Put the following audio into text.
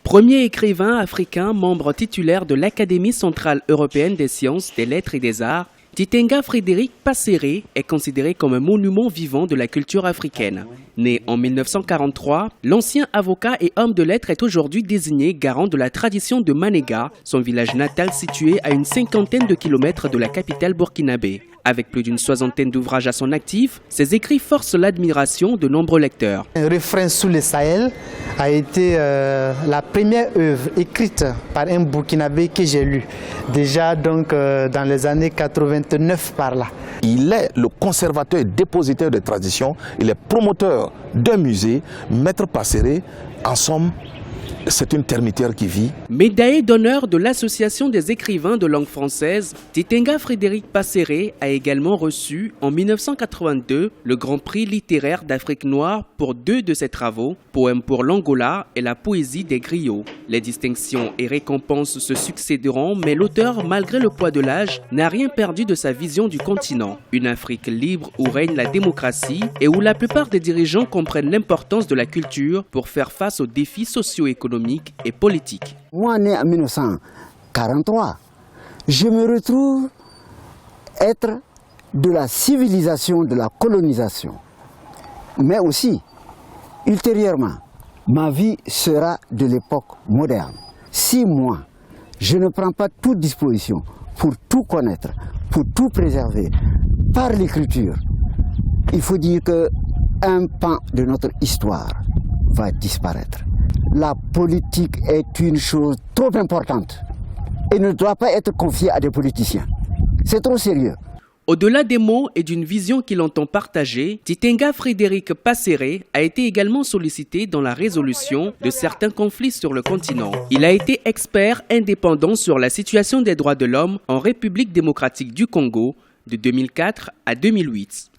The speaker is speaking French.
Premier écrivain africain membre titulaire de l'Académie centrale européenne des sciences, des lettres et des arts, Titenga Frédéric Passéré est considéré comme un monument vivant de la culture africaine. Né en 1943, l'ancien avocat et homme de lettres est aujourd'hui désigné garant de la tradition de Manéga, son village natal situé à une 50aine de kilomètres de la capitale burkinabé. Avec plus d'une 60aine d'ouvrages à son actif, ses écrits forcent l'admiration de nombreux lecteurs. Un refrain sous le Sahel a été la première œuvre écrite par un Burkinabé que j'ai lu, déjà donc dans les années 89 par là. Il est le conservateur et dépositaire de traditions, il est promoteur d'un musée, Maître Passéré, en somme, c'est une termitière qui vit. Médaillé d'honneur de l'Association des écrivains de langue française, Titenga Frédéric Passéré a également reçu en 1982 le Grand Prix littéraire d'Afrique noire pour 2 de ses travaux, Poèmes pour l'Angola et La poésie des griots. Les distinctions et récompenses se succéderont, mais l'auteur, malgré le poids de l'âge, n'a rien perdu de sa vision du continent. Une Afrique libre où règne la démocratie et où la plupart des dirigeants comprennent l'importance de la culture pour faire face aux défis socio-économiques et politique. Moi, né en 1943, je me retrouve être de la civilisation, de la colonisation. Mais aussi, ultérieurement, ma vie sera de l'époque moderne. Si moi, je ne prends pas toute disposition pour tout connaître, pour tout préserver par l'écriture, il faut dire qu'un pan de notre histoire va disparaître. La politique est une chose trop importante et ne doit pas être confiée à des politiciens. C'est trop sérieux. Au-delà des mots et d'une vision qu'il entend partager, Titenga Frédéric Passéré a été également sollicité dans la résolution de certains conflits sur le continent. Il a été expert indépendant sur la situation des droits de l'homme en République démocratique du Congo de 2004 à 2008.